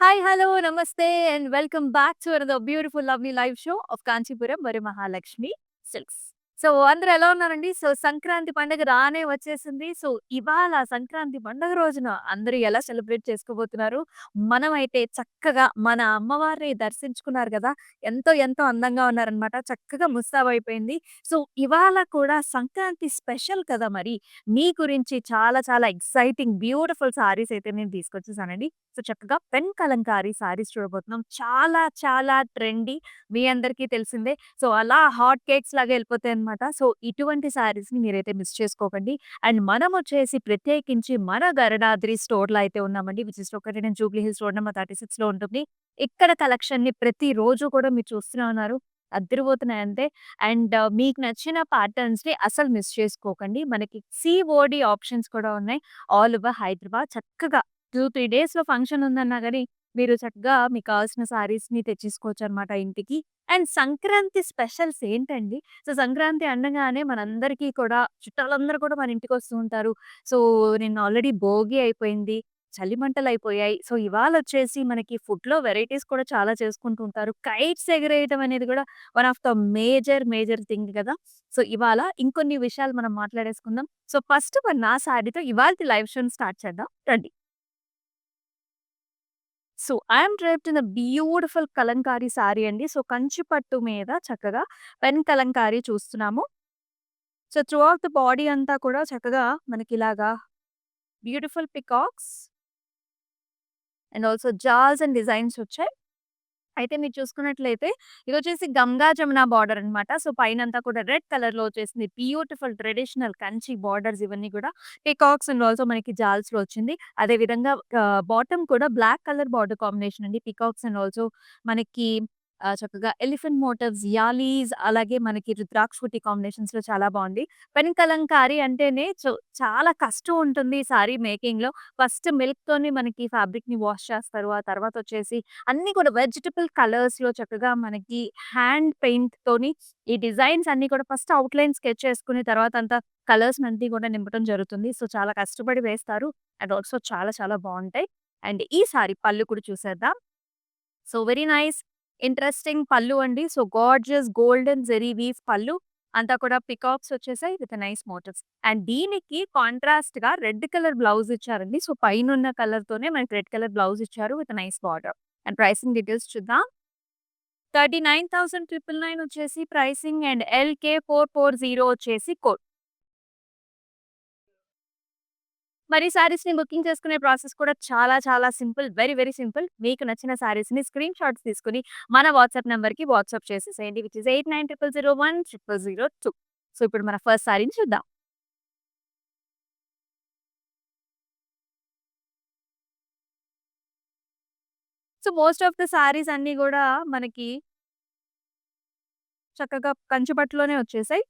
Hi, hello, namaste, and welcome back to another beautiful, lovely live show of Kanchipuram Mari Mahalakshmi Silks. అందరూ ఎలా ఉన్నారండి? సంక్రాంతి పండుగ రానే వచ్చేసింది. ఇవాళ సంక్రాంతి పండుగ రోజున అందరూ ఎలా సెలబ్రేట్ చేసుకోబోతున్నారు? మనమైతే చక్కగా మన అమ్మవారిని దర్శించుకున్నారు గదా! ఎంతో ఎంతో అందంగా ఉన్నారనమాట. చక్కగా ముస్తాబయిపోయింది. ఇవాళ కూడా సంక్రాంతి స్పెషల్ కదా మరి! మీ గురించి చాలా చాలా ఎక్సైటింగ్ బ్యూటిఫుల్ సారీస్ అయితే నేను తీసుకొచ్చేసానండి. చక్కగా పెన్ కలంకారీ సారీస్ చూడబోతున్నాం. చాలా చాలా ట్రెండీ. మీ అందరికీ తెలిసిందే. అలా హాట్ కేక్స్ లాగా ఎళ్ళిపోతాయన్నమాట. ఇటువంటి సారీస్‌ని మీరైతే మిస్ చేసుకోకండి. అండ్ మనమొచ్చేసి ప్రత్యేకించి మన గరుడాద్రి స్టోర్‌లో అయితే ఉన్నామండి. Which is located in Jubilee Hills road number 36లో ఉంటుంది. ఇక్కడ కలెక్షన్‌ని ప్రతిరోజు కూడా మీరు చూస్తూనే ఉన్నారు. అద్దిరిపోతున్నాయి అంతే. అండ్ మీకు నచ్చిన ప్యాటర్న్స్‌ని అసలు మిస్ చేసుకోకండి. మనకి సీఓడీ ఆప్షన్స్ కూడా ఉన్నాయి. ఆల్ ఓవర్ హైదరాబాద్ చక్కగా 2, 3 డేస్‌లో ఫంక్షన్ ఉందన్నా గాని, మీరు చక్కగా మీకు కావాల్సిన శారీస్‌ని తెచ్చేసుకోవచ్చనమాట ఇంటికి. అండ్ సంక్రాంతి స్పెషల్స్ ఏంటండి? సంక్రాంతి అనగానే మనందరికీ కూడా చుట్టాలందరూ కూడా మన ఇంటికొస్తూ ఉంటారు. సో, నిన్న ఆల్రెడీ భోగి అయిపోయింది. చలిమంటలయిపోయాయి. ఇవాళొచ్చేసి మనకి ఫుడ్‌లో వెరైటీస్ కూడా చాలా చేసుకుంటూ ఉంటారు. కైట్స్ ఎగిరేయటం అనేది కూడా one of the major thing కదా! ఇవాళ ఇంకొన్ని విషయాలు మనం మాట్లాడేసుకుందాం. ఫస్ట్ మరి నా సారీతో ఇవాల్టి లైవ్ షోని స్టార్ట్ చేద్దాం రండి. I'm draped in a beautiful Kalamkari sari అండి. కంచి పట్టు మీద చక్కగా పెన్ కలంకారీ చూస్తున్నాము. త్రూ ఔట్ ద బాడీ అంతా కూడా చక్కగా మనకిలాగా బ్యూటిఫుల్ పికాక్స్ అండ్ ఆల్సో జాల్స్ అండ్ డిజైన్స్ వచ్చాయి. అయితే మీరు చూసుకున్నట్లయితే ఇదొచ్చేసి గంగా జమున బార్డర్ అనమాట. పైనంతా కూడా రెడ్ కలర్‌లో వచ్చేసింది. బ్యూటిఫుల్ ట్రెడిషనల్ కంచి బార్డర్స్ ఇవన్నీ కూడా పీకాక్స్ అండ్ ఆల్సో మనకి జాల్స్‌లో వచ్చింది. అదే విధంగా బాటమ్ కూడా బ్లాక్ కలర్ బార్డర్ కాంబినేషన్ అండి. పీకాక్స్ అండ్ ఆల్సో మనకి చక్కగా ఎలిఫెంట్ మోటివ్స్, యాలీస్ అలాగే మనకి రుద్రాక్ష కుట్టి కాంబినేషన్స్‌లో చాలా బావుంది. పెన్ కలంకారీ అంటేనే చాలా కష్టం ఉంటుంది ఈ సారీ మేకింగ్‌లో. ఫస్ట్ మిల్క్‌తోని మనకి ఫ్యాబ్రిక్‌ని వాష్ చేస్తారు. ఆ తర్వాతొచ్చేసి అన్నీ కూడా వెజిటబుల్ కలర్స్‌లో చక్కగా మనకి హ్యాండ్ పెయింట్‌తోని ఈ డిజైన్స్ అన్నీ కూడా ఫస్ట్ ఔట్‌లైన్ స్కెచ్ చేసుకుని తర్వాతంతా కలర్స్‌నంతా కూడా నింపడం జరుగుతుంది. చాలా కష్టపడి వేస్తారు. అండ్ ఆల్సో చాలా చాలా బావుంటాయి. అండ్ ఈ సారీ పళ్ళు కూడా చూసేద్దాం. Very nice. ఇంట్రెస్టింగ్ పళ్ళు అండి. గార్జియస్ గోల్డెన్ జెరీ వీవ్ పళ్ళు. అంతా కూడా పికాక్స్ వచ్చేసాయి విత్ నైస్ మోటివ్స్. అండ్ దీనికి కాంట్రాస్ట్‌గా రెడ్ కలర్ బ్లౌజ్ ఇచ్చారండి. పైనున్న కలర్‌తోనే మనకి రెడ్ కలర్ బ్లౌజ్ ఇచ్చారు with nice border. And pricing details చూద్దాం. 39,999 వచ్చేసి ప్రైసింగ్ అండ్ LK440 వచ్చేసి కోడ్. మరి శారీస్‌ని బుకింగ్ చేసుకునే ప్రాసెస్ కూడా చాలా చాలా సింపుల్. Very simple. మీకు నచ్చిన శారీస్‌ని స్క్రీన్ షాట్స్ తీసుకొని మన వాట్సాప్ నంబర్‌కి వాట్సాప్ చేసేసేయండి. Which is 8900010002. ఇప్పుడు మన ఫస్ట్ శారీని చూద్దాం. మోస్ట్ ఆఫ్ ద శారీస్ అన్నీ గూడా మనకి చక్కగా కంచి పట్టులోనే వచ్చేసాయి.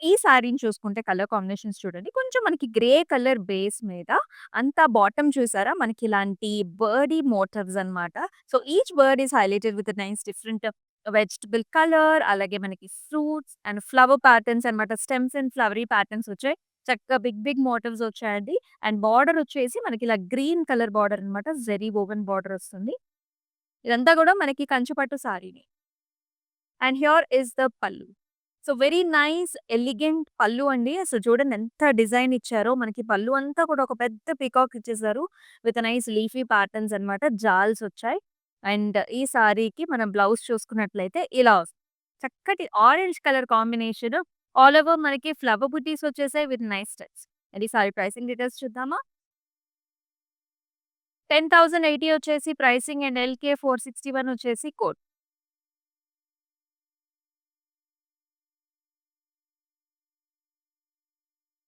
ఈ శారీని చూసుకుంటే కలర్ కాంబినేషన్స్ చూడండి. కొంచెం మనకి గ్రే కలర్ బేస్ మీద అంతా బాటమ్ చూసారా? మనకి ఇలాంటి బర్డీ మోటివ్స్ అన్నమాట. Each bird is highlighted with nice different vegetable colour అలాగే మనకి ఫ్రూట్స్ అండ్ ఫ్లవర్ ప్యాటర్న్స్ అన్నమాట. స్టెమ్స్ అండ్ ఫ్లవరీ ప్యాటర్న్స్ వచ్చాయి. చక్కగా బిగ్ మోటివ్స్ వచ్చాయండి. అండ్ బార్డర్ వచ్చేసి మనకి ఇలా గ్రీన్ కలర్ బార్డర్ అన్నమాట. జెరీ వోవెన్ బార్డర్ వస్తుంది. ఇదంతా కూడా మనకి కంచి పట్టు సారీనే. అండ్ హియర్ ఈస్ ద పల్లు. వెరీ నైస్ ఎలిగెంట్ పల్లు అండి. అసలు చూడండి ఎంత డిజైన్ ఇచ్చారో. మనకి పల్లు అంతా కూడా ఒక పెద్ద పీకాక్ ఇచ్చేసారు. విత్ నైస్ లీఫీ ప్యాటర్న్స్ అన్నమాట. జాల్స్ వచ్చాయి. అండ్ ఈ సారీకి మనం బ్లౌజ్ చూసుకున్నట్లయితే ఇలా వస్తుంది. చక్కటి orange colour combination. All over మనకి ఫ్లవర్ బుటీస్ వచ్చేసాయి విత్ నైస్ స్టెప్స్. అండ్ ఈ సారీ ప్రైసింగ్ డీటెయిల్స్ చూద్దామా? 10,080 వచ్చేసి ప్రైసింగ్ అండ్ LK461 వచ్చేసి కోడ్.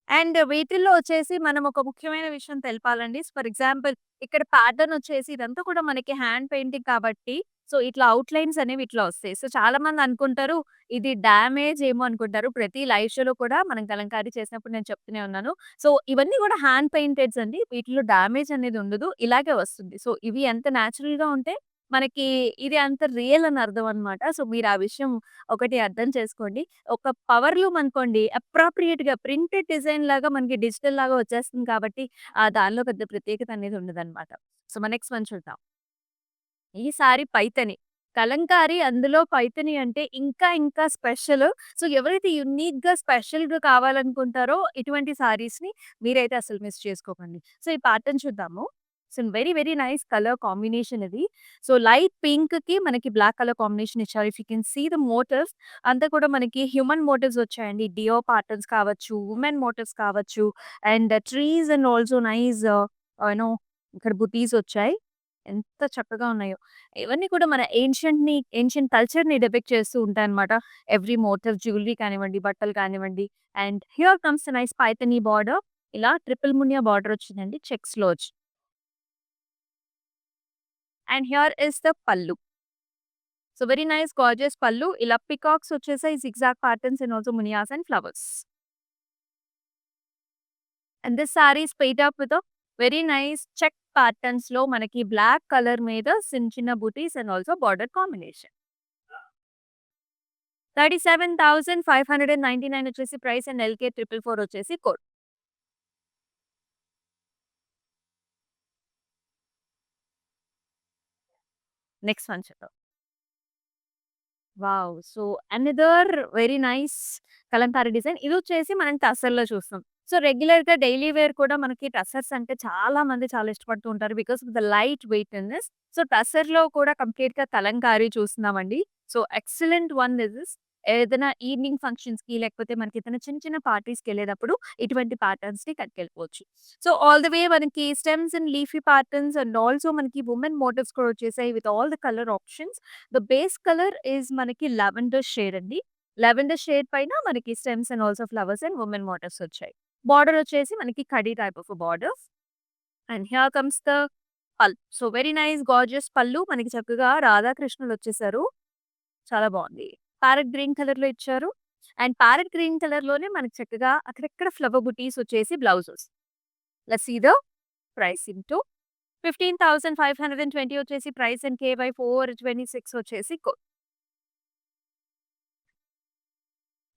అండ్ వీటిల్లో వచ్చేసి మనం ఒక ముఖ్యమైన విషయం తెలపాలండి. ఫర్ ఎగ్జాంపుల్ ఇక్కడ ప్యాటర్న్ వచ్చేసి ఇదంతా కూడా మనకి హ్యాండ్ పెయింటింగ్ కాబట్టి ఇట్లా ఔట్‌లైన్స్ అనేవి ఇట్లా వస్తాయి. చాలామంది అనుకుంటారు ఇది డ్యామేజ్ ఏమో అనుకుంటారు. ప్రతి లైవ్ షోలో కూడా మనం కలంకారీ చేసినప్పుడు నేను చెప్తూనే ఉన్నాను. ఇవన్నీ కూడా హ్యాండ్ పెయింటెడ్స్ అండి. వీటిలో డ్యామేజ్ అనేది ఉండదు. ఇలాగే వస్తుంది. ఇవి ఎంత నేచురల్‌గా ఉంటే మనకి ఇది అంత రియల్ అని అర్థం అన్నమాట. మీరు ఆ విషయం ఒకటి అర్థం చేసుకోండి. ఒక పవర్ లూమ్ అనుకోండి అప్రాప్రియేట్‌గా ప్రింటెడ్ డిజైన్ లాగా మనకి డిజిటల్ లాగా వచ్చేస్తుంది కాబట్టి దానిలో పెద్ద ప్రత్యేకత అనేది ఉండదన్నమాట. మన నెక్స్ట్ వన్ చూద్దాం. ఈ సారీ పైతని. కలంకారీ అందులో పైతని అంటే ఇంకా ఇంకా స్పెషల్. సో, ఎవరైతే యూనిక్‌గా, స్పెషల్‌గా కావాలనుకుంటారో ఇటువంటి సారీస్‌ని మీరైతే అసలు మిస్ చేసుకోకండి. సో, ఈ ప్యాటర్న్ చూద్దాము. So, very very nice colour combination ఇది. సో, లైట్ పింక్‌కి మనకి బ్లాక్ కలర్ కాంబినేషన్ ఇచ్చారు. If you can see the motifs అంతా కూడా మనకి హ్యూమన్ మోటివ్స్ వచ్చాయండి. డియో ప్యాటర్న్స్ కావచ్చు, వుమెన్ మోటివ్స్ కావచ్చు and trees and also nice you know ఇక్కడ బుటీస్ వచ్చాయి. ఎంత చక్కగా ఉన్నాయో. ఇవన్నీ కూడా మన ఏన్షియంట్ కల్చర్‌ని డిపిక్ట్ చేస్తూ ఉంటాయన్నమాట. ఎవ్రి మోటివ్ జ్యువెలరీ కానివ్వండి, బట్టలు కానివ్వండి. And here comes a nice Paithani border. ఇలా ట్రిపుల్ మునియా బోర్డర్ వచ్చిందండి చెక్స్‌లో వచ్చి. And here is the pallu. So, very nice gorgeous pallu. ఇలా పికాక్స్ వచ్చేసాయి జిగ్‌జాగ్ ప్యాటర్న్స్ అండ్ ఆల్సో మునియాస్ and flowers. And this sari is paired up with very nice check ప్యాటర్న్స్‌లో మనకి బ్లాక్ కలర్ మీద చిన్న చిన్న బూటీస్ అండ్ ఆల్సో బోర్డర్ కాంబినేషన్. 37,599 వచ్చేసి ప్రైస్ అండ్ ఎల్‌కే 444 వచ్చేసి కోడ్. నెక్స్ట్ వన్ చూద్దాం. Wow! So, another very nice Kalamkari design. ఇదొచ్చేసి మనం టసర్‌లో చూస్తాం. సో, రెగ్యులర్‌గా డైలీ వేర్ కూడా మనకి టసర్స్ అంటే చాలా మంది చాలా ఇష్టపడుతూ ఉంటారు. బికాస్ ఆఫ్ ద లైట్ వెయిట్‌నెస్. సో, టసర్‌లో కూడా కంప్లీట్‌గా కలంకారీ చూస్తున్నామండి. So, excellent one this is. ఏదైనా ఈవినింగ్ ఫంక్షన్స్‌కి లేకపోతే మనకి ఏదైనా చిన్న చిన్న పార్టీస్‌కెళ్ళేటప్పుడు ఇటువంటి ప్యాటర్న్స్‌ని కట్టుకెళ్ళిపోవచ్చు. సో, ఆల్ ద వే మనకి stems and leafy patterns and also మనకి వుమెన్ మోటివ్స్ కూడా వచ్చేసాయి with all the colour options. The base colour is మనకి లావెండర్ షేడ్ అండి. లావెండర్ షేడ్ పైన మనకి stems and also flowers and women motifs వచ్చాయి. Border వచ్చేసి మనకి khadi type of border. And here comes the pallu. So, very nice gorgeous పల్లు. మనకి చక్కగా రాధాకృష్ణులు వచ్చేసారు. చాలా బావుంది. ప్యారట్ గ్రీన్ కలర్‌లో ఇచ్చారు. అండ్ ప్యారట్ గ్రీన్ కలర్‌లోనే మనకి చక్కగా అక్కడక్కడ ఫ్లవర్ బుటీస్ వచ్చేసి blouses. Let's see the price into 15,520 వచ్చేసి ప్రైస్ అండ్ K/426 వచ్చేసి కోడ్.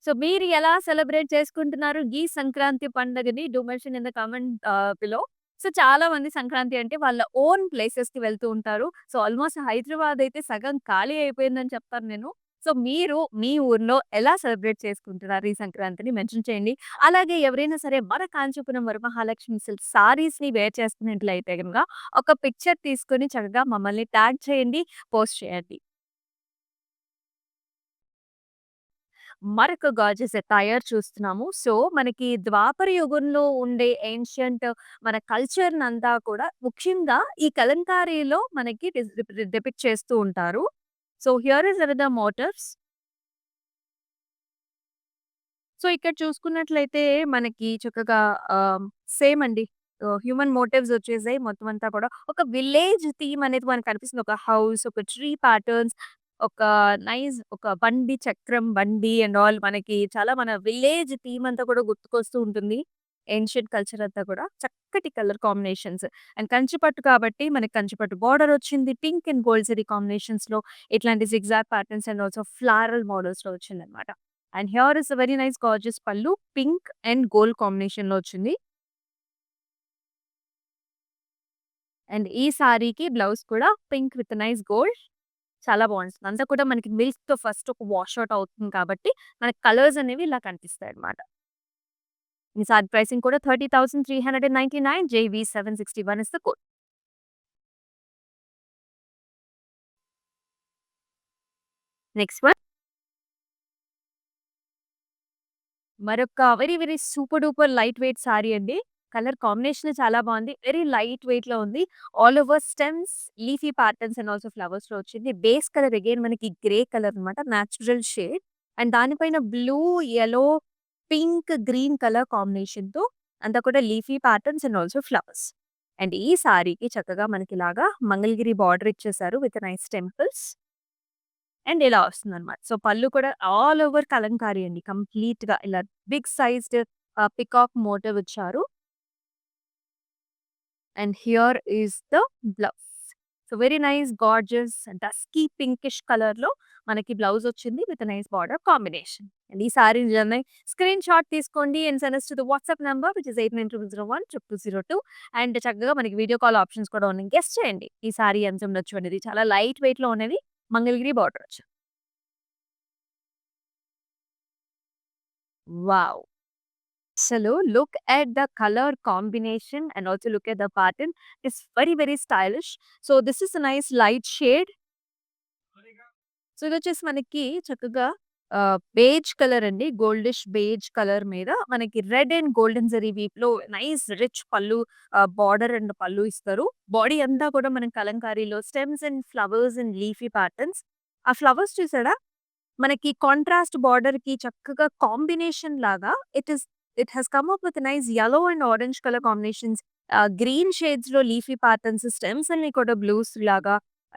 సో, మీరు ఎలా సెలబ్రేట్ చేసుకుంటున్నారు ఈ సంక్రాంతి పండుగని? Do mention in the comment below. So, చాలా మంది సంక్రాంతి అంటే వాళ్ళ ఓన్ ప్లేసెస్‌కి వెళ్తూ ఉంటారు. సో, ఆల్‌మోస్ట్ హైదరాబాద్ అయితే సగం ఖాళీ అయిపోయిందని చెప్తాను నేను. సో, మీరు మీ ఊర్లో ఎలా సెలబ్రేట్ చేసుకుంటున్నారు ఈ సంక్రాంతిని మెన్షన్ చేయండి. అలాగే ఎవరైనా సరే మన కాంచీపురం వరమహాలక్ష్మి సిల్క్ సారీస్‌ని వేర్ చేసుకున్నట్లయితే గనుక ఒక పిక్చర్ తీసుకొని చక్కగా మమ్మల్ని ట్యాగ్ చేయండి, పోస్ట్ చేయండి. మరొక గార్జియస్ అటైర్ చూస్తున్నాము. సో, మనకి ద్వాపర యుగంలో ఉండే ఏన్షియంట్ మన కల్చర్‌నంతా కూడా ముఖ్యంగా ఈ కలంకారీలో మనకి డిపిక్ట్ చేస్తూ ఉంటారు. So, here is another motifs. So, ఇక్కడ చూసుకున్నట్లయితే మనకి చక్కగా సేమ్ అండి. హ్యూమన్ మోటివ్స్ వచ్చేసాయి మొత్తం అంతా కూడా. ఒక విలేజ్ థీమ్ అనేది మనకు కనిపిస్తుంది. ఒక హౌస్, ఒక ట్రీ ప్యాటర్న్స్, ఒక నైస్ ఒక బండి, చక్రం బండి అండ్ ఆల్ మనకి చాలా మన విలేజ్ థీమ్ అంతా కూడా గుర్తుకొస్తూ ఉంటుంది. ఏన్షియంట్ కల్చర్ అంతా కూడా. చక్కటి కలర్ కాంబినేషన్స్. అండ్ కంచిపట్టు కాబట్టి మనకి కంచిపట్టు బార్డర్ వచ్చింది. పింక్ అండ్ గోల్డ్ జరీ కాంబినేషన్స్‌లో ఇట్లాంటి zigzag patterns and also floral మోడల్స్‌లో వచ్చిందన్నమాట. And here is a very nice gorgeous pallu. Pink and gold కాంబినేషన్‌లో వచ్చింది. అండ్ ఈ సారీకి బ్లౌజ్ కూడా పింక్ విత్ నైస్ గోల్డ్ చాలా బాగుంటుంది. అంతా కూడా మనకి మిల్క్‌తో ఫస్ట్ ఒక వాష్ ఔట్ అవుతుంది కాబట్టి, మనకి కలర్స్ అనేవి ఇలా కనిపిస్తాయన్నమాట. ఈ సారీ ప్రైసింగ్ కూడా 30,399 JV 761 is the code. Next one మరొక very very super duper light weight sari అండి. కలర్ కాంబినేషన్ చాలా బాగుంది. వెరీ లైట్ వెయిట్‌లో ఉంది. All over stems, leafy patterns and also ఫ్లవర్స్‌లో వచ్చింది. బేస్ కలర్ అగైన్ మనకి గ్రే కలర్ అన్నమాట. Natural shade. అండ్ దానిపైన blue, yellow, pink, green colour కాంబినేషన్‌తో అంతా కూడా leafy patterns and also flowers. And ఈ సారీకి చక్కగా మనకిలాగా మంగళగిరి బార్డర్ ఇచ్చేసారు విత్ నైస్ టెంపుల్స్. అండ్ ఇలా వస్తుందన్నమాట. సో, పళ్ళు కూడా ఆల్ ఓవర్ కలంకారీ అండి. కంప్లీట్‌గా ఇలా బిగ్ సైజ్డ్ పీకాక్ మోటివ్ ఇచ్చారు. And here is the blouse. So, very nice gorgeous dusky pinkish కలర్‌లో మనకి బ్లౌజ్ వచ్చింది with nice border combination. And ఈ సారీ నిజంగానే స్క్రీన్ షాట్ తీసుకోండి and send to the WhatsApp number which is 8900122202 and చక్కగా మనకి video call options కూడా ఉన్నాయి. గెస్ చేయండి ఈ సారీ ఎంత ఉండొచ్చు అనేది. చాలా లైట్ వెయిట్‌లో ఉన్నది. మంగళగిరి బార్డర్ వచ్చింది. వావ్! అసలు look at the colour combination and also look at the pattern. It's very very stylish. So, this is a nice light shade. So, ఇదొచ్చేసి మనకి చక్కగా బేజ్ కలర్ అండి. గోల్డిష్ బేజ్ కలర్ మీద మనకి రెడ్ అండ్ గోల్డెన్ జరీ వీవ్‌లో nice rich pallu border and pallu ఇస్తారు. Body అంతా కూడా మనం కలంకారీలో stems and flowers and leafy patterns. ఆ ఫ్లవర్స్ చూసారా? మనకి కాంట్రాస్ట్ బార్డర్‌కి చక్కగా కాంబినేషన్ లాగా it has come up with nice yellow and orange colour combinations. Green షేడ్స్‌లో లీఫీ ప్యాటర్న్స్, స్టెమ్స్ అన్ని కూడా బ్లూస్ లాగా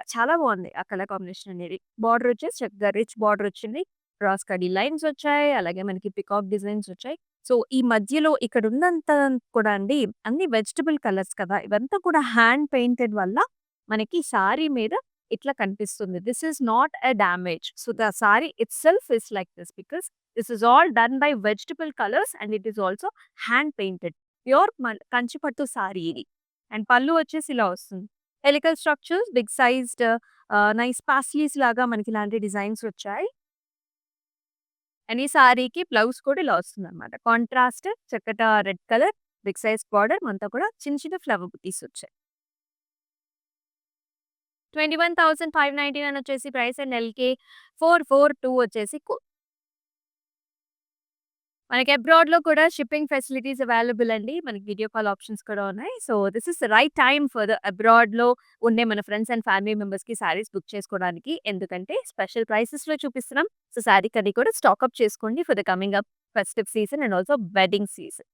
చాలా బావుంది ఆ కలర్ కాంబినేషన్ అనేది. బార్డర్ వచ్చేసి చక్కగా రిచ్ బార్డర్ వచ్చింది. క్రాస్ కడీ లైన్స్ వచ్చాయి. అలాగే మనకి పికాక్ డిజైన్స్ వచ్చాయి. సో, ఈ మధ్యలో ఇక్కడ ఉన్నంత కూడా అండి అన్ని వెజిటబుల్ కలర్స్ కదా! ఇవంతా కూడా హ్యాండ్ పెయింటెడ్ వల్ల మనకి సారీ మీద ఇట్లా కనిపిస్తుంది. This is not a damage. So, the sari itself is like this because this is all done by vegetable colours and it is also hand painted. Pure Kanchi పట్టు సారీ ఇది. అండ్ పల్లు వచ్చేసి ఇలా వస్తుంది. Helical structures, big sized nice paisleys లాగా మనకి ఇలాంటి designs వచ్చాయి. And ఈ సారీకి బ్లౌజ్ కూడా ఇలా వస్తుందన్నమాట. కాంట్రాస్ట్ చక్కట red colour, big size border అంతా కూడా చిన్న చిన్న ఫ్లవర్ బుటీస్ వచ్చాయి. 21,599 వచ్చేసి ప్రైస్ అండ్ ఎల్‌కే 442 వచ్చేసి మనకి అబ్రాడ్‌లో కూడా షిప్పింగ్ ఫెసిలిటీస్ అవైలబుల్ అండి. మనకి వీడియో కాల్ ఆప్షన్స్ కూడా ఉన్నాయి. So, this is the right time for the అబ్రాడ్‌లో ఉండే మన ఫ్రెండ్స్ అండ్ ఫ్యామిలీ మెంబర్స్‌కి సారీస్ బుక్ చేసుకోవడానికి. ఎందుకంటే స్పెషల్ ప్రైసెస్‌లో చూపిస్తున్నాం. సో, సారీ కది కూడా స్టాక్ అప్ చేసుకోండి for the coming up festive season and also wedding season.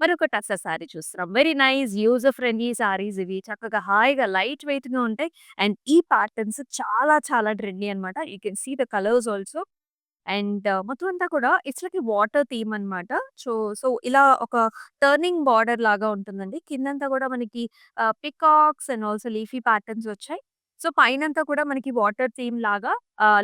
మరొక టస్సర్ సారీ చూస్తున్నాం. Very nice user friendly saris ఇవి. చక్కగా హాయిగా లైట్ వెయిట్‌గా ఉంటాయి. అండ్ ఈ ప్యాటర్న్స్ చాలా చాలా ట్రెండీ అన్నమాట. You can see the colours also. And మొత్తం అంతా కూడా it's like a water theme అన్నమాట. సో, ఇలా ఒక టర్నింగ్ బార్డర్ లాగా ఉంటుందండి. కిందంతా కూడా మనకి peacocks and also leafy patterns వచ్చాయి. సో, పైనంతా కూడా మనకి వాటర్ థీమ్ లాగా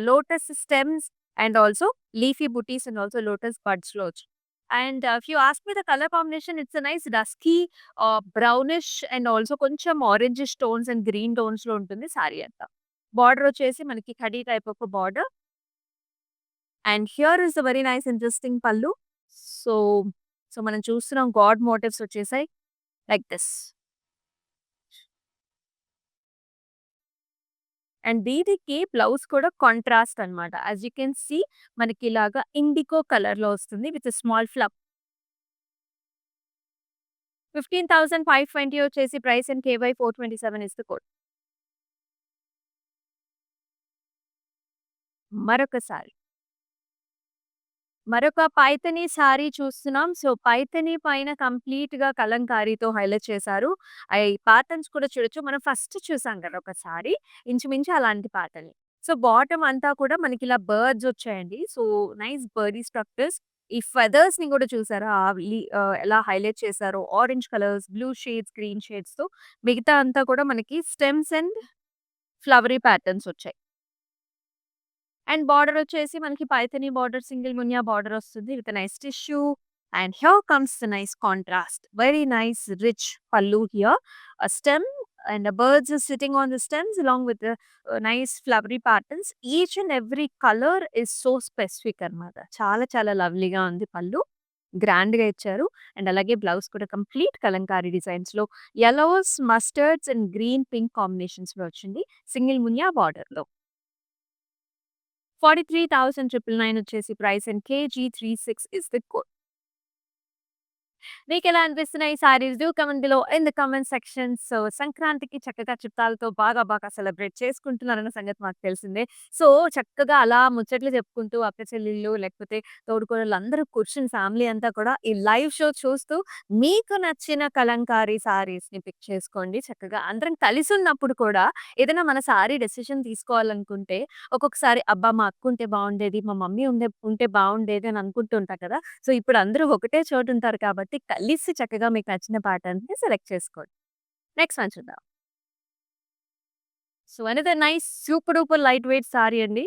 lotus stems and also leafy బుటీస్ అండ్ ఆల్సో లోటస్ బడ్స్‌లో వచ్చాయి. And if you ask me the colour combination it's a nice dusky brownish and also కొంచెం orangish tones and green టోన్స్‌లో ఉంటుంది సారీ అంతా. బార్డర్ వచ్చేసి మనకి khadi type of border. And here is a very nice interesting పల్లు. So, మనం చూస్తున్నాం God motifs వచ్చేసాయి like this. And దీనికి బ్లౌజ్ కూడా కాంట్రాస్ట్ అన్నమాట. యాస్ యూ కెన్ సీ మనకి ఇలాగా ఇండిగో కలర్‌లో వస్తుంది విత్ స్మాల్ ఫ్లవర్. 15,520 వచ్చేసి price and KY 427 is the code. మరొకసారి మరొక పైథానీ సారీ చూస్తున్నాం. సో, పైథానీ పైన కంప్లీట్‌గా కలంకారీతో హైలైట్ చేశారు. ఈ ప్యాటర్న్స్ కూడా చూడొచ్చు. మనం ఫస్ట్ చూసాం కదా ఒక సారీ ఇంచుమించు అలాంటి ప్యాటర్న్. సో, బాటమ్ అంతా కూడా మనకిలా బర్డ్స్ వచ్చాయండి. So, nice birdy structures. ఈ ఫెదర్స్‌ని కూడా చూసారా? ఎలా హైలైట్ చేశారో orange colours, blue shades, green షేడ్స్‌తో మిగతా అంతా కూడా మనకి స్టెమ్స్ అండ్ ఫ్లవరీ ప్యాటర్న్స్ వచ్చాయి. అండ్ బార్డర్ వచ్చేసి మనకి పైథానీ బార్డర్, సింగిల్ మునియా బార్డర్ వస్తుంది with nice tissue. And here comes the nice contrast. Very nice rich pallu here. A stem and the birds are sitting on the stems along with the nice flowery patterns. Each and every color is so specific అన్నమాట. చాలా చాలా లవ్లీగా ఉంది పల్లు. గ్రాండ్‌గా ఇచ్చారు. And అలాగే blouse కూడా complete Kalamkari డిజైన్స్‌లో yellows, mustards and green, pink కాంబినేషన్స్‌లో వచ్చింది. సింగిల్ మునియా బార్డర్‌లో. 43,999 వచ్చేసి price and KG 36 is the code. మీకెలా అనిపిస్తున్నాయి ఈ saris? Do comment below in the comment section. So, సంక్రాంతికి చక్కగా చుట్టాలతో బాగా బాగా సెలబ్రేట్ చేసుకుంటున్నారన్న సంగతి మాకు తెలిసిందే. సో, చక్కగా అలా ముచ్చట్లు చెప్పుకుంటూ అక్క చెల్లెళ్ళు లేకపోతే తోడికోడళ్ళు అందరూ కూర్చుని ఫ్యామిలీ అంతా కూడా ఈ లైవ్ షో చూస్తూ మీకు నచ్చిన కలంకారీ సారీస్‌ని పిక్ చేసుకోండి. చక్కగా అందరం కలిసున్నప్పుడు కూడా ఏదైనా మన సారీ డెసిషన్ తీసుకోవాలనుకుంటే ఒక్కొక్కసారి అబ్బా! మా అక్క ఉంటే బావుండేది, మా మమ్మీ ఉంటే బావుండేది అని అనుకుంటూ ఉంటాం కదా! సో, ఇప్పుడు అందరూ ఒకటే చోటుంటారు కాబట్టి కలిసి చక్కగా మీకు నచ్చిన పాటని సెలెక్ట్ చేసుకోండి. నెక్స్ట్ వన్ చూద్దాం. So another nice super duper light weight sari అండి.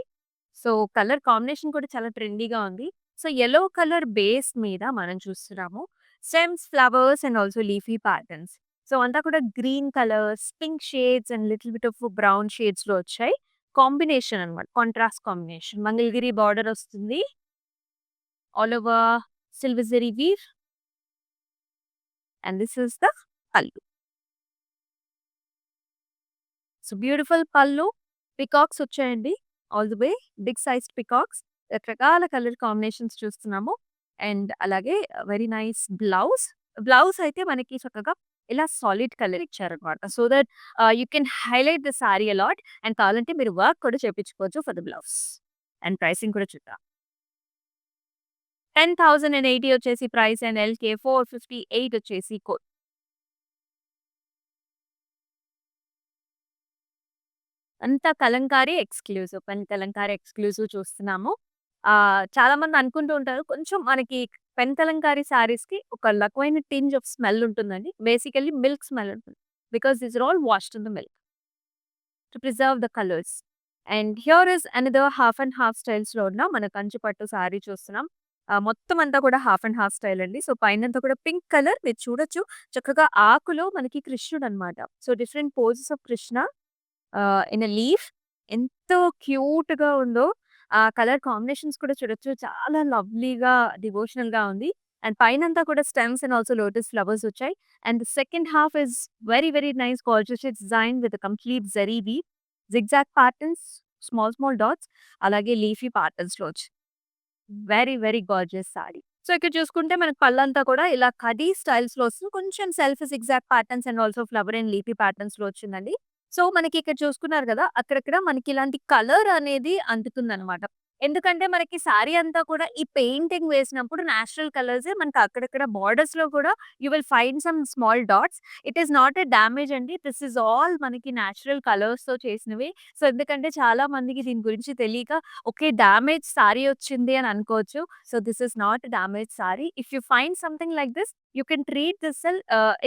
సో కలర్ కాంబినేషన్ కూడా చాలా ట్రెండీగా ఉంది. సో యెల్లో కలర్ బేస్ మీద మనం చూస్తున్నాము. Stems, flowers and also leafy patterns. So అంతా కూడా green colours, pink shades and little bit of brown షేడ్స్‌లో వచ్చాయి. కాంబినేషన్ అన్నమాట. Contrast combination. మంగళగిరి బార్డర్ వస్తుంది. All over silver zari weave and this is the pallu. So beautiful pallu. Peacocks వచ్చాయండి. All the way big sized peacocks. రకరకాల colour combinations చూస్తున్నాము. And అలాగే very nice blouse. Blouse అయితే మనకి చక్కగా ఇలా సాలిడ్ కలర్ ఇచ్చారనమాట. So that you can highlight the sari a lot. And కావాలంటే మీరు వర్క్ కూడా చేపించుకోవచ్చు for the blouse. And pricing కూడా చూద్దాం. 10,080 వచ్చేసి ప్రైస్ అండ్ ఎల్‌కే 458 వచ్చేసి కోడ్. అంతా Kalamkari exclusive. Pen Kalamkari exclusive చూస్తున్నాము. చాలా మంది అనుకుంటూ ఉంటారు. కొంచెం మనకి పెన్ కలంకారీ శారీస్‌కి ఒక రకమైన టింజ్ ఆఫ్ స్మెల్ ఉంటుందండి. బేసికల్లీ మిల్క్ స్మెల్ ఉంటుంది. Because these are all washed in the milk to preserve the colours. And here is another half and half స్టైల్స్‌లో ఉన్న మన కంచి పట్టు శారీ చూస్తున్నాం. మొత్తం అంతా కూడా హాఫ్ అండ్ హాఫ్ స్టైల్ అండి. సో పైనంతా కూడా పింక్ కలర్ మీరు చూడొచ్చు. చక్కగా ఆకులో మనకి కృష్ణుడనమాట. So different poses of Krishna in a leaf. ఎంతో క్యూట్‌గా ఉందో. ఆ కలర్ కాంబినేషన్స్ కూడా చూడొచ్చు. చాలా లవ్లీగా, డివోషనల్‌గా ఉంది. అండ్ పైనంతా కూడా stems and also lotus flowers వచ్చాయి. And the second half is very, very nice gorgeous design with complete zari weave, zigzag patterns, small, small dots అలాగే లీఫీ ప్యాటర్న్స్‌లో వచ్చాయి. Very, very gorgeous sari. So, ఇక్కడ చూసుకుంటే మనకు పళ్ళంతా కూడా ఇలా కడీ స్టైల్స్‌లో వస్తుంది. కొంచెం self zigzag patterns and also flower and leafy ప్యాటర్న్స్‌లో వచ్చిందండి. సో, మనకి ఇక్కడ చూసుకున్నారు గదా! అక్కడక్కడ మనకి ఇలాంటి కలర్ అనేది అంటుతుందనమాట. ఎందుకంటే మనకి సారీ అంతా కూడా ఈ పెయింటింగ్ వేసినప్పుడు నేచురల్ కలర్సే మనకు అక్కడక్కడ బోర్డర్స్‌లో కూడా you will find some small dots. It is not a damage అండి. దిస్ ఈస్ ఆల్ మనకి నేచురల్ కలర్స్‌తో చేసినవి. సో, ఎందుకంటే చాలా మందికి దీని గురించి తెలియక ఓకే. డామేజ్ సారీ వచ్చింది అని అనుకోవచ్చు. So, this is not damage sari. If you find something like this you can treat this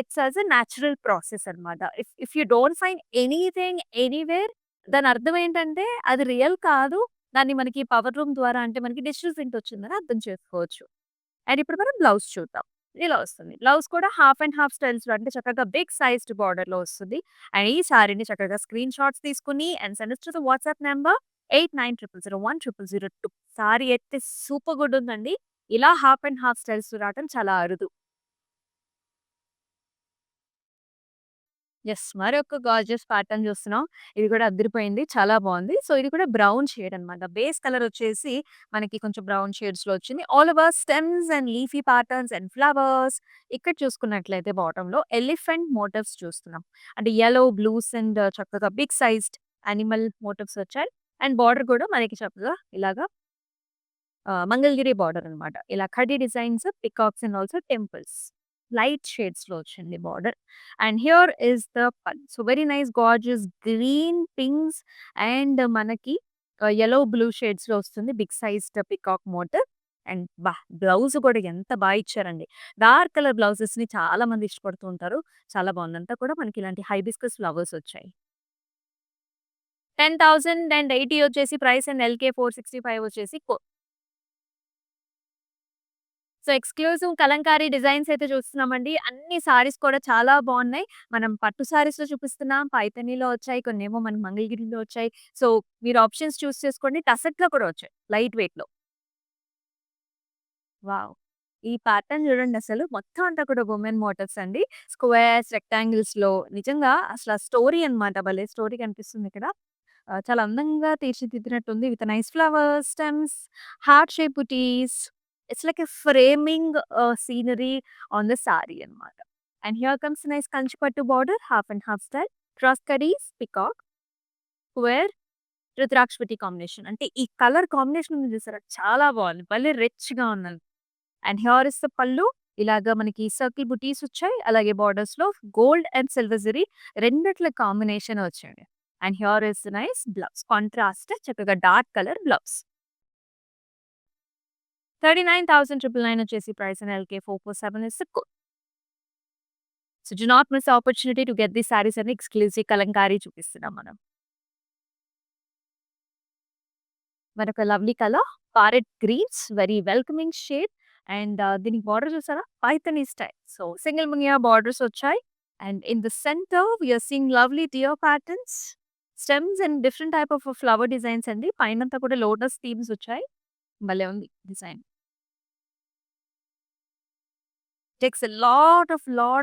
it's as a natural process అన్నమాట. If if you don't find anything anywhere దాని అర్థం ఏంటంటే అది రియల్ కాదు. దాన్ని మనకి పవర్ లూమ్ ద్వారా అంటే మనకి డిజిటల్ ప్రింట్ వచ్చిందని అర్థం చేసుకోవచ్చు. అండ్ ఇప్పుడు మనం బ్లౌజ్ చూద్దాం. ఇలా వస్తుంది. బ్లౌజ్ కూడా హాఫ్ అండ్ హాఫ్ స్టైల్స్‌లో అంటే చక్కగా బిగ్ సైజ్డ్ బార్డర్‌లో వస్తుంది. అండ్ ఈ సారీని చక్కగా స్క్రీన్ షాట్స్ తీసుకొని and send it to the WhatsApp number 8900010002. Sorry అయితే సూపర్ గుడ్ ఉందండి. ఇలా హాఫ్ అండ్ హాఫ్ స్టైల్స్‌లో రావటం చాలా అరుదు. యెస్. మరొక గార్జియస్ ప్యాటర్న్ చూస్తున్నాం. ఇది కూడా అదిరిపోయింది. చాలా బావుంది. సో, ఇది కూడా బ్రౌన్ షేడ్ అన్నమాట. బేస్ కలర్ వచ్చేసి మనకి కొంచెం బ్రౌన్ షేడ్స్‌లో వచ్చింది. All over stems and leafy patterns and flowers. ఇక్కడ చూసుకున్నట్లయితే బాటమ్‌లో ఎలిఫెంట్ మోటివ్స్ చూస్తున్నాం. అంటే యెల్లో, బ్లూస్ అండ్ చక్కగా బిగ్ సైజ్డ్ యానిమల్ మోటివ్స్ వచ్చాయి. అండ్ బార్డర్ కూడా మనకి చక్కగా ఇలాగా మంగళగిరి బార్డర్ అన్నమాట. ఇలా కడ్డీ designs, peacocks and also temples. Light షేడ్స్‌లో వచ్చింది border. And here is the పల్. So, very nice gorgeous green, pinks and మనకి యెల్లో, బ్లూ షేడ్స్‌లో వస్తుంది. Big sized peacock motif. And blouse కూడా ఎంత ఇచ్చారండి. డార్క్ కలర్ బ్లౌజెస్‌ని చాలా మంది ఇష్టపడుతూ ఉంటారు. చాలా బావుంది. అంతా కూడా మనకి ఇలాంటి హైబిస్కస్ ఫ్లవర్స్ వచ్చాయి. 10,080 వచ్చేసి ప్రైస్ అండ్ ఎల్‌కే 465 వచ్చేసి సో, ఎక్స్‌క్లూజివ్ కలంకారీ డిజైన్స్ అయితే చూస్తున్నామండి. అన్ని సారీస్ కూడా చాలా బావున్నాయి. మనం పట్టు సారీస్‌లో చూపిస్తున్నాం. పైథానీలో వచ్చాయి. కొన్నేమో మనకి మంగళగిరిలో వచ్చాయి. సో, మీరు ఆప్షన్స్ చూస్ చేసుకోండి. టసక్‌లో కూడా వచ్చాయి. లైట్ వెయిట్‌లో. వావ్! ఈ ప్యాటర్న్ చూడండసలు. మొత్తం అంతా కూడా వుమెన్ మోటివ్స్ అండి. స్క్వేర్స్, రెక్టాంగిల్స్‌లో నిజంగా అసల స్టోరీ అన్నమాట. భలే స్టోరీ కనిపిస్తుందిక్కడ. చాలా అందంగా తీర్చిదిద్దినట్టుంది. With nice flowers, stems, heart shape బుటీస్. It's like a framing scenery on the sari అన్నమాట. And here comes nice Kanchi pattu border, half and half style, cross కడీస్, పికాక్, స్క్వేర్, రుద్రాక్షపతి కాంబినేషన్. అంటే ఈ కలర్ కాంబినేషన్ ఉంది చూసారా? చాలా బావుంది. భలే రిచ్‌గా ఉన్నది. అండ్ హియర్ ఇస్ ద పల్లు. ఇలాగ మనకి సర్కిల్ బుటీస్ వచ్చాయి. అలాగే బార్డర్స్‌లో గోల్డ్ అండ్ సిల్వర్ జరీ రెండిట్ల కాంబినేషన్ వచ్చాయి. And here is nice blouse. Contrast చక్కగా డార్క్ కలర్ బ్లౌజ్. 39,999 వచ్చేసి price and L K 447 is the code. So, do not miss opportunity to get these saris అని ఎక్స్‌క్లూజివ్ కలంకారీ చూపిస్తున్నాం మనం. మరొక lovely colour parrot greens very welcoming shade and దీనికి border చూసారా? Paithani style. So, single మునియా borders వచ్చాయి. And in the centre we are seeing lovely deer patterns, stems and different type of flower designs అండి. పైనంతా కూడా లోటస్ థీమ్స్ వచ్చాయి. భలే ఉంది design. Takes a lot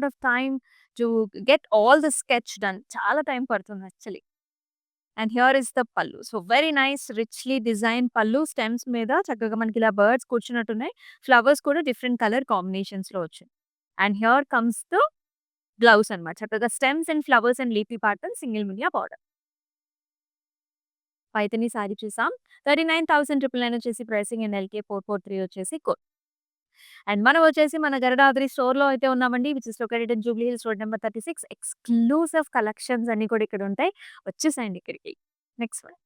of time to get all the sketch done. చాలా time పడుతుంది actually. And here is the pallu. So, very nice richly design pallu. Stems మీద చక్కగా మనకి ఇలా బర్డ్స్ కూర్చున్నట్టున్నాయి. ఫ్లవర్స్ కూడా డిఫరెంట్ కలర్ కాంబినేషన్స్‌లో వచ్చాయి. And here comes the blouse అన్నమాట. చక్కగా stems and flowers and leafy pattern single మునియా బార్డర్. పైథానీ సారీ చూసాం. 39,999 వచ్చేసి ప్రైసింగ్ అండ్ ఎల్‌కే 443 వచ్చేసి కోడ్. అండ్ మనం వచ్చేసి మన గరుడాద్రి స్టోర్‌లో అయితే ఉన్నామండి. Which is located in Jubilee Hills road number 36. Exclusive collections అన్నీ కూడా ఇక్కడ ఉంటాయి. వచ్చేసేయండి ఇక్కడికి. Next one.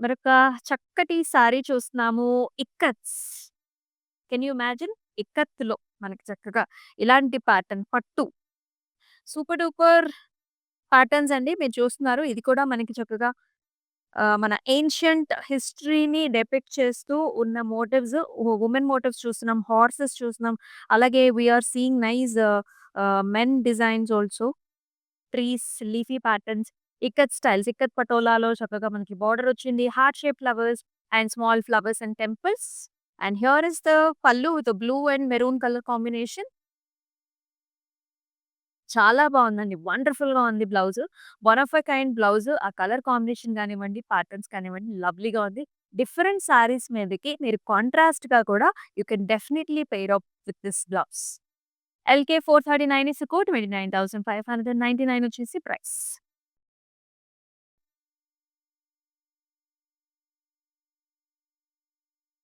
మరొక చక్కటి సారీ చూస్తున్నాము. ఇక్కత్స్. Can you imagine? ఇక్కత్‌లో మనకి చక్కగా ఇలాంటి ప్యాటర్న్ పట్టు. సూపర్ డూపర్ ప్యాటర్న్స్ అండి. మీరు చూస్తున్నారు. ఇది కూడా మనకి చక్కగా మన ఏన్షియంట్ హిస్టరీని డెపిక్ట్ చేస్తూ ఉన్న మోటివ్స్, వుమెన్ మోటివ్స్ చూస్తున్నాం. హార్సెస్ చూస్తున్నాం. అలాగే we are seeing nice men designs also. Trees, leafy patterns, ikat styles. Ikat పటోలాలో చక్కగా మనకి బార్డర్ వచ్చింది. Heart shape flowers and small flowers and temples. And here is the pallu with blue and maroon colour combination. చాలా బావుందండి. వండర్‌ఫుల్‌గా ఉంది blouse. One of a kind blouse. ఆ colour combination గానివ్వండి, ప్యాటర్న్స్ కానివ్వండి లవ్లీగా ఉంది. డిఫరెంట్ సారీస్ మీదకి మీరు కాంట్రాస్ట్‌గా కూడా you can definitely pair up with this blouse. L K 439 is code 29,599 వచ్చేసి ప్రైస్.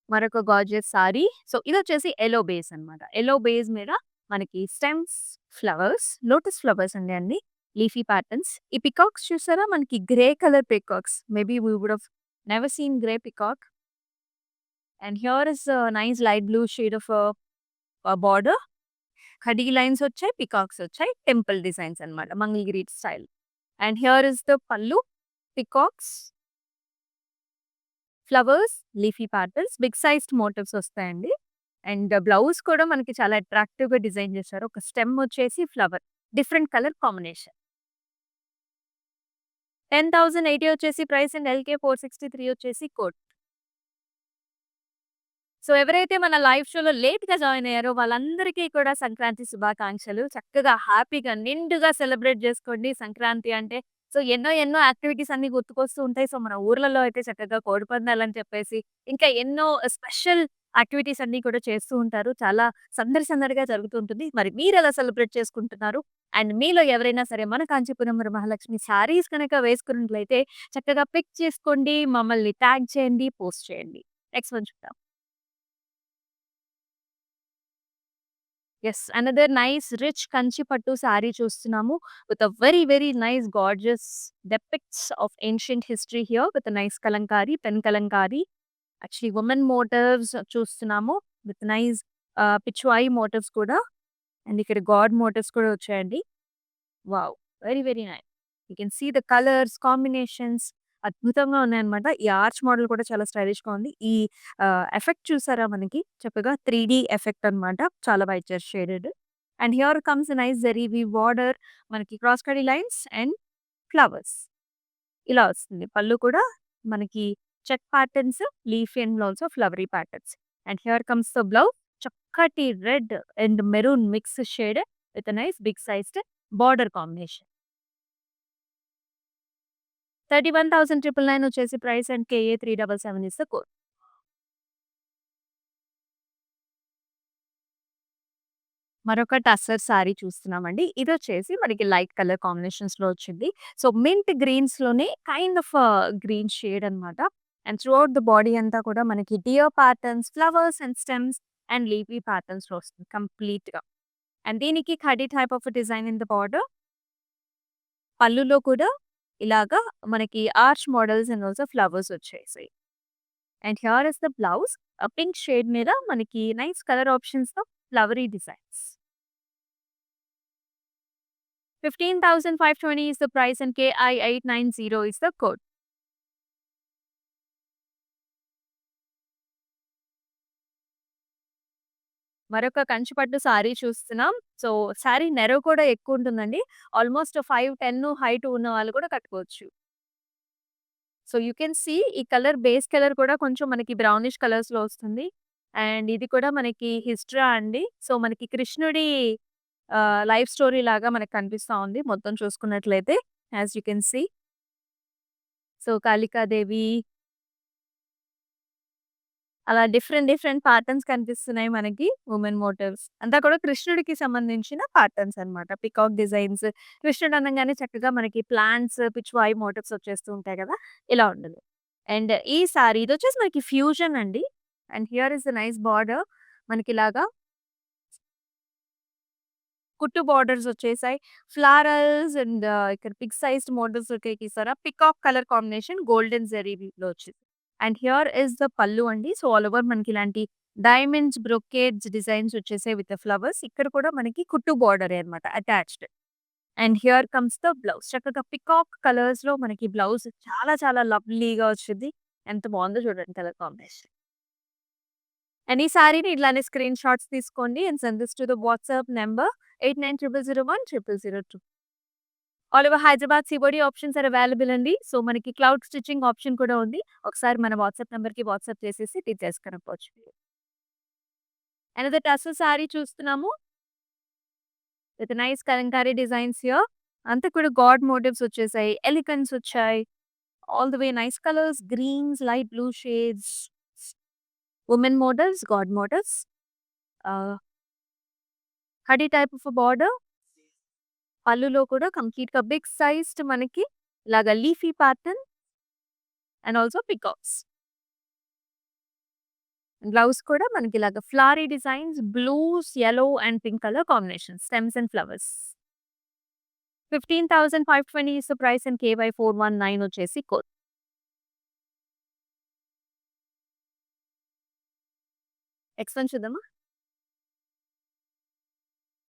మరొక గార్జియస్ సారీ. సో, ఇదొచ్చేసి యెల్లో బేస్ అన్నమాట. యెల్లో బేస్ మీద మనకి స్టెమ్స్, ఫ్లవర్స్, లోటస్ ఫ్లవర్స్ అండి. Leafy patterns. ఈ పికాక్స్ చూసారా? మనకి grey colour peacocks. Maybe we would have never seen grey peacock. And here is nice light blue shade of border. ఖడీ lines వచ్చాయి. Peacocks వచ్చాయి. Temple designs అన్నమాట. Mangalagiri style. And here is the pallu. Peacocks, flowers, leafy patterns, big sized motifs వస్తాయండి. And blouse కూడా మనకి చాలా అట్రాక్టివ్‌గా design చేశారు. ఒక స్టెమ్ వచ్చేసి ఫ్లవర్. Different colour combination. 10,080 వచ్చేసి ప్రైస్ అండ్ ఎల్‌కే 463 వచ్చేసి కోడ్. సో, ఎవరైతే మన లైవ్ షోలో లేట్‌గా జాయిన్ అయ్యారో వాళ్ళందరికీ కూడా సంక్రాంతి శుభాకాంక్షలు. చక్కగా హ్యాపీగా నిండుగా సెలబ్రేట్ చేసుకోండి సంక్రాంతి అంటే. సో, ఎన్నో యాక్టివిటీస్ అన్నీ గుర్తుకొస్తూ ఉంటాయి. సో, మన ఊర్లలో అయితే చక్కగా కోడిపందాలని చెప్పేసి, ఇంకా ఎన్నో స్పెషల్ యాక్టివిటీస్ అన్నీ కూడా చేస్తూ ఉంటారు. చాలా సందడిగా జరుగుతూ ఉంటుంది. మరి మీరెలా సెలబ్రేట్ చేసుకుంటున్నారు? అండ్ మీలో ఎవరైనా సరే మన కాంచీపురం వరమహాలక్ష్మి శారీస్ గనక వేసుకున్నట్లయితే చక్కగా పిక్ చేసుకోండి. మమ్మల్ని ట్యాగ్ చేయండి. పోస్ట్ చేయండి. నెక్స్ట్ వన్ చూద్దాం. Yes. Another nice rich Kanchi పట్టు సారీ చూస్తున్నాము. With a very nice gorgeous depicts of ancient history here with nice Kalamkari, pen Kalamkari. Actually women motifs చూస్తున్నాము. విత్ నైస్ పిచ్వాయి మోటివ్స్ కూడా. అండ్ ఇక్కడ గాడ్ మోటివ్స్ కూడా వచ్చాయండి. Wow! Very nice. You can see the colours, combinations అద్భుతంగా ఉన్నాయన్నమాట. ఈ arch model కూడా చాలా స్టైలిష్‌గా ఉంది. ఈ ఎఫెక్ట్ చూసారా మనకి చక్కగా 3 ఎఫెక్ట్ అన్నమాట. చాలా బా ఇచ్చారు shaded. And here comes a nice zari weave border. మనకి క్రాస్ కడీ లైన్స్ అండ్ ఫ్లవర్స్. ఇలా వస్తుంది. పళ్ళు కూడా మనకి check patterns, leafy and also flowery patterns. And here comes the blouse. చక్కటి red and maroon mix shade with nice big sized border combination. 31,999 వచ్చేసి price and K A 377 is the code. మరొక tussar sorry చూస్తున్నామండి. ఇదొచ్చేసి మనకి light colour కాంబినేషన్స్‌లో వచ్చింది. So, mint గ్రీన్స్‌లోనే kind of green shade అన్నమాట. And throughout the body అంతా కూడా మనకి deer patterns, flowers and stems and leafy ప్యాటర్న్స్‌లో వస్తుంది కంప్లీట్‌గా. అండ్ దీనికి కడీ type of design in the border. పళ్ళులో కూడా ఇలాగా మనకి arch models and also flowers వచ్చేసాయి. And here is the blouse. Pink shade మీద మనకి నైస్ కలర్ ఆప్షన్స్‌తో flowery designs. 15,520 is the price and KI890 is the code. మరొక కంచి పట్టు సారీ చూస్తున్నాం. సో, సారీ నెరవ్ కూడా ఎక్కువుంటుందండి. ఆల్‌మోస్ట్ 5, 10 హైట్ ఉన్న వాళ్ళు కూడా కట్టుకోవచ్చు. సో, యూ కెన్ సీ ఈ కలర్ బేస్ కలర్ కూడా కొంచెం మనకి బ్రౌనిష్ కలర్స్‌లో వస్తుంది. అండ్ ఇది కూడా మనకి హిస్టరా అండి. సో, మనకి కృష్ణుడి లైఫ్ స్టోరీ లాగా మనకు కనిపిస్తా ఉంది మొత్తం చూసుకున్నట్లయితే. As you can see. So, Kalikadevi అలా డిఫరెంట్ డిఫరెంట్ ప్యాటర్న్స్ కనిపిస్తున్నాయి మనకి. వుమెన్ మోటివ్స్ అంతా కూడా కృష్ణుడికి సంబంధించిన ప్యాటర్న్స్ అన్నమాట. పికాక్ డిజైన్స్ కృష్ణుడు అనంగానే చక్కగా మనకి ప్లాంట్స్, పిచ్‌వాయి మోటివ్స్ వచ్చేస్తూ ఉంటాయి కదా! ఇలా ఉండదు. అండ్ ఈ సారీ ఇదొచ్చేసి మనకి ఫ్యూజన్ అండి. And here is a nice border. మనకిలాగా కుట్టు బార్డర్స్ వచ్చేసాయి. ఫ్లారల్స్ అండ్ ఇక్కడ బిగ్ సైజ్డ్ మోటివ్స్ చూసారా? పికాక్ కలర్ కాంబినేషన్ గోల్డెన్ జరీలో వచ్చింది. అండ్ హియర్ ఇస్ ద పల్లు అండి. సో, ఆల్ ఓవర్ మనకి ఇలాంటి డైమండ్స్, బ్రొకేడ్స్ డిజైన్స్ వచ్చేసాయి విత్ ఫ్లవర్స్. ఇక్కడ కూడా మనకి కుట్టు బార్డరే అన్నమాట attached. And here comes the blouse. చక్కగా పికాక్ కలర్స్‌లో మనకి బ్లౌజ్ చాలా చాలా లవ్లీగా వచ్చింది. ఎంత బావుందో చూడండి కలర్ కాంబినేషన్. అండ్ ఈ సారీని ఇట్లానే స్క్రీన్ షాట్స్ తీసుకోండి and send this to the WhatsApp number 8900010002. All over Hyderabad సీబోడి ఆప్షన్స్ ఆర్ అవైలబుల్ అండి. సో, మనకి క్లౌడ్ స్టిచింగ్ ఆప్షన్ కూడా ఉంది. ఒకసారి మన వాట్సాప్ నంబర్‌కి వాట్సాప్ చేసేసి డీటెయిల్స్ కనుక్కోవచ్చు. అనదర్ టస్సర్ సారీ చూస్తున్నాము. With nice Kalamkari designs here. అంతా కూడా గాడ్ మోటివ్స్ వచ్చేసాయి. ఎలిఫెంట్స్ వచ్చాయి. All the way nice colours greens, light blue shades, women motifs, god motifs. Ah, హడీ టైప్ ఆఫ్ బార్డర్. పళ్ళులో కూడా కంప్లీట్‌గా బిగ్ సైజ్డ్ మనకి ఇలాగ leafy pattern and also peacocks. Blouse కూడా మనకి ఇలాగ flowery designs, blues, yellow and pink colour combination stems and flowers. 15,520 is the price and KY419 వచ్చేసి కోడ్. నెక్స్ట్ వన్ చూద్దామా?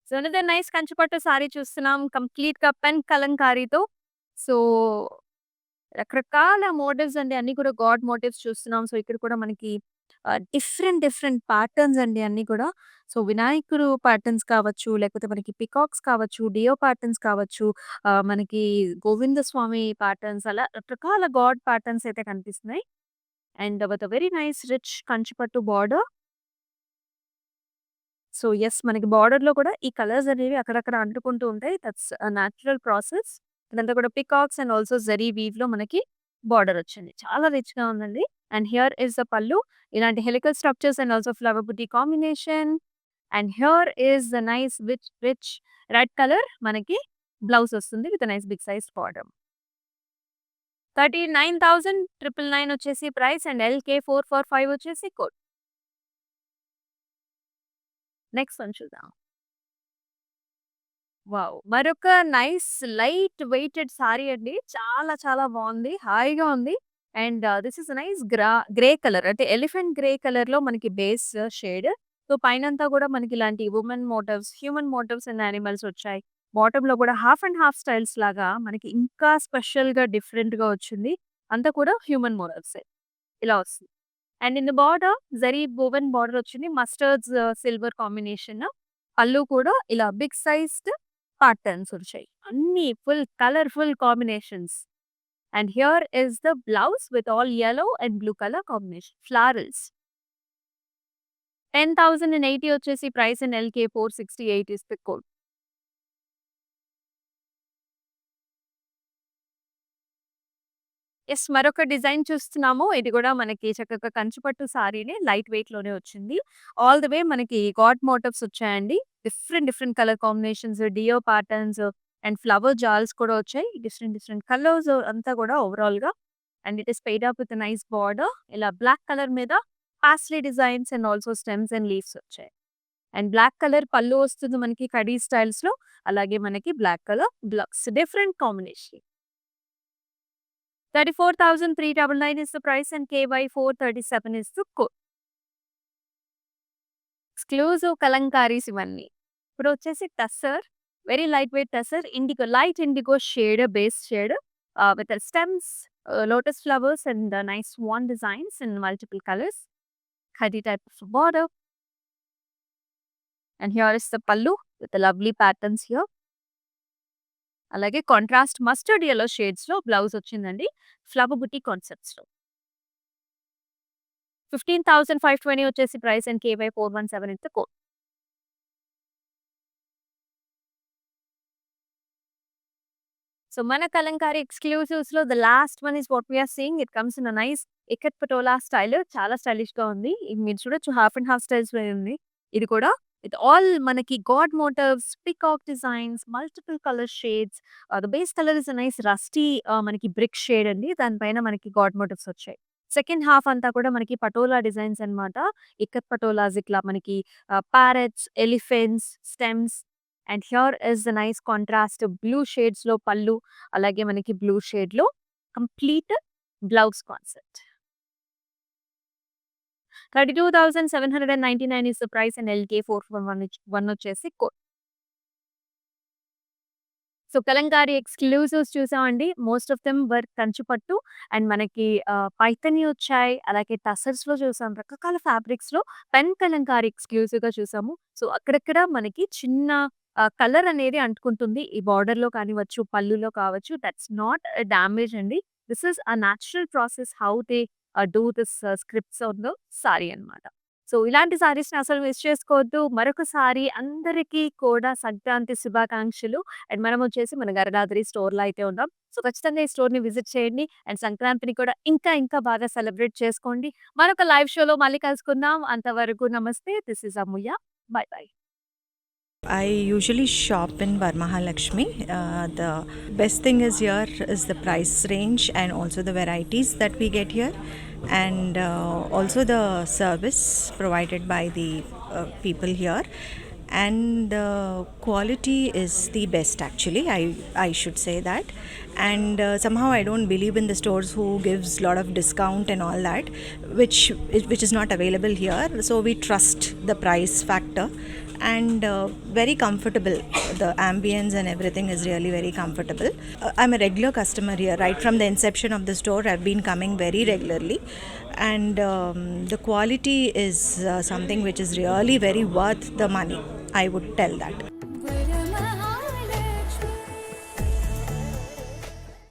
సో, అనదర్ నైస్ కంచిపట్టు సారీ చూస్తున్నాం. కంప్లీట్‌గా pen కలంకారీతో. So, రకరకాల motifs అండి. అన్నీ కూడా గాడ్ మోటివ్స్ చూస్తున్నాం. సో, ఇక్కడ కూడా మనకి డిఫరెంట్ డిఫరెంట్ ప్యాటర్న్స్ అండి అన్నీ కూడా. సో, వినాయకుడు ప్యాటర్న్స్ కావచ్చు, లేకపోతే మనకి పికాక్స్ కావచ్చు, డియో ప్యాటర్న్స్ కావచ్చు, మనకి గోవింద స్వామి ప్యాటర్న్స్ అలా రకరకాల గాడ్ ప్యాటర్న్స్ అయితే కనిపిస్తున్నాయి. And with a very nice rich Kanchipattu border. So, yes మనకి బార్డర్‌లో కూడా ఈ కలర్స్ అనేవి అక్కడక్కడ అంటుకుంటూ ఉంటాయి. That's natural process. ఇదంతా కూడా పికాక్స్ అండ్ ఆల్సో జరీ వీవ్‌లో మనకి బార్డర్ వచ్చింది. చాలా రిచ్‌గా ఉందండి. And here is the pallu. ఇలాంటి helical structures and also flower బుటీ combination. And here is the nice rich red colour మనకి బ్లౌజ్ వస్తుంది with nice big size border. 39,999 వచ్చేసి ప్రైస్ అండ్ LK445 వచ్చేసి కోడ్. నెక్స్ట్ వన్ చూద్దాం. వావ్! మరొక nice light weighted sari అండి. చాలా చాలా బావుంది. హాయిగా ఉంది. And this is nice grey colour అంటే ఎలిఫెంట్ గ్రే కలర్‌లో మనకి బేస్ షేడ్. సో, పైనంతా కూడా మనకి ఇలాంటి women motifs, human motifs and animals వచ్చాయి. బాటమ్‌లో కూడా హాఫ్ అండ్ హాఫ్ స్టైల్స్ లాగా మనకి ఇంకా స్పెషల్‌గా డిఫరెంట్‌గా వచ్చింది. అంతా కూడా హ్యూమన్ మోటివ్సే. ఇలా వస్తుంది. And in the border zari woven border వచ్చింది. Mustards silver combination. పళ్ళు కూడా ఇలా బిగ్ సైజ్డ్ ప్యాటర్న్స్ వచ్చాయి. అన్నీ full colourful combinations. And here is the blouse with all yellow and blue colour combination. Florals. 10,080 వచ్చేసి price and LK468 is the code. Yes. మరొక design చూస్తున్నాము. ఇది కూడా మనకి చక్కగా కంచిపట్టు సారీనే లైట్ వెయిట్‌లోనే వచ్చింది. ఆల్ ది వే మనకి గాడ్ మోటివ్స్ వచ్చాయండి. డిఫరెంట్ డిఫరెంట్ కలర్ కాంబినేషన్స్, డియో ప్యాటర్న్స్ అండ్ ఫ్లవర్ జాల్స్ కూడా వచ్చాయి. డిఫరెంట్ డిఫరెంట్ కలర్స్ అంతా కూడా ఓవరాల్‌గా. And it is paired up with nice border. ఇలా బ్లాక్ కలర్ మీద paisley designs and also stems and leaves వచ్చాయి. అండ్ బ్లాక్ కలర్ పల్లు వస్తుంది మనకి కడీ స్టైల్స్‌లో. అలాగే మనకి black colour blouse. Different combination. 34,399 is the price and KY437 is the code. Exclusive kalamkaris ఇవన్నీ. ఇప్పుడొచ్చేసి tussar, very light weight tussar, light indigo shade, base shade with stems, lotus flowers and nice swan designs in multiple colours. Khadi type of border. And here is the pallu with the lovely patterns here. అలాగే contrast mustard yellow shades లో blouse వచ్చిందండి. Flower బుట్టి concepts లో 15,520 వచ్చేసి price and KY 417 is the code. So మన Kalamkari exclusives లో the last one is what we are seeing. It comes in a nice ikat patola style. చాలా stylish గా ఉంది. ఇది మీరు చూడొచ్చు, హాఫ్ అండ్ హాఫ్ స్టైల్స్ లో ఉంది. ఇది కూడా విత్ ఆల్ మనకి God motifs, peacock designs, multiple colour shades. The base colour is nice rusty మనకి బ్రిక్ షేడ్ అండి. దానిపైన మనకి గాడ్ మోటివ్స్ వచ్చాయి. సెకండ్ హాఫ్ అంతా కూడా మనకి పటోలా డిజైన్స్ అన్నమాట. ఇక్కత్ పటోలాస్ ఇట్లా మనకి parrots, elephants, stems. And here is the nice contrast blue shades లో పళ్ళు, అలాగే మనకి బ్లూ షేడ్ లో complete blouse concept. 32,799 is the price and LK 441 వచ్చేసి కోడ్. సో కలంకారీ ఎక్స్క్లూజివ్స్ చూసామండి. మోస్ట్ ఆఫ్ దెమ్ వర్ కంచుపట్టు అండ్ మనకి పైథనీ వచ్చాయి. అలాగే టసర్స్ లో చూసాం. రకరకాల ఫ్యాబ్రిక్స్ లో పెన్ కలంకారీ ఎక్స్క్లూజివ్ గా చూసాము. సో అక్కడక్కడ మనకి చిన్న కలర్ అనేది అంటుకుంటుంది. ఈ బార్డర్ లో కానివచ్చు, పళ్ళులో కావచ్చు. దట్స్ నాట్ డామేజ్ అండి. This is a natural process how they do this scripts on the sari అన్నమాట. సో ఇలాంటి సారీస్‌ని అసలు మిస్ చేసుకోవద్దు. మరొకసారి అందరికీ కూడా సంక్రాంతి శుభాకాంక్షలు. అండ్ మనం వచ్చేసి మన గరదాద్రి స్టోర్‌లో అయితే ఉన్నాం. సో ఖచ్చితంగా ఈ స్టోర్‌ని విజిట్ చేయండి. అండ్ సంక్రాంతిని కూడా ఇంకా ఇంకా బాగా సెలబ్రేట్ చేసుకోండి. మరొక లైవ్ షోలో మళ్ళీ కలుసుకుందాం. అంతవరకు నమస్తే. This is Amulya. By by. I usually shop in Varmahalakshmi. The best thing is here is the price range and also the varieties that we get here, and also the service provided by the people here. And the quality is the best actually. I should say that. And somehow I don't believe in the stores who gives lot of discount and all that, which is not available here. So we trust the price factor. And very comfortable. The ambience and everything is really very comfortable. I'm a regular customer here right from the inception of the store. I've been coming very regularly, and the quality is something which is really very worth the money, I would tell that.